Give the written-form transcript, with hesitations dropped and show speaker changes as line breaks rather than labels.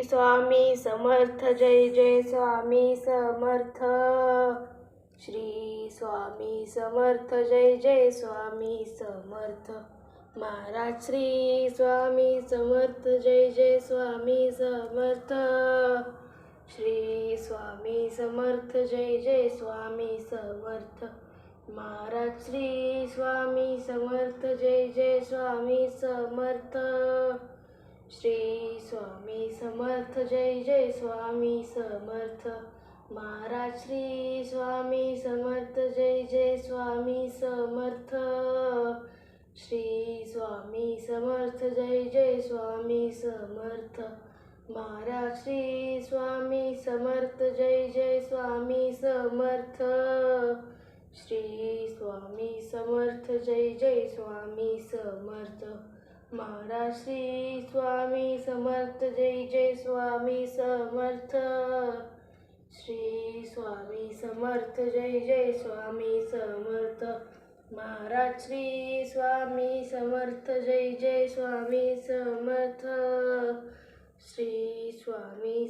Swami Samarth Jai Jai Swami Samarth. Shri Swami Samarth Jai Jai Swami Samarth. Maharaj Shri Swami Samarth Jai Jai Swami Samarth. Shri Swami Samarth Jai Jai Swami Samarth. Maharaj Shri Swami Samarth Jai Jai Swami Samarth. Shri Swami Samarth Jai Jai Swami Samarth. Maharaj Shri Swami Samarth Jai Jai Swami Samarth. Shri Swami Samarth Jai Jai Swami Samarth. Maharaj Shri Swami Samarth Jai Jai Swami Samarth. Shri Swami Samarth Jai Jai Swami Samarth. Maharaj Shri Swami Samarth Jai Jai Swami Samarth. Shri Swami Samarth Jai Jai Swami Samarth. Maharaj Shri Swami Samarth Jai Jai Swami Samarth. Shri Swami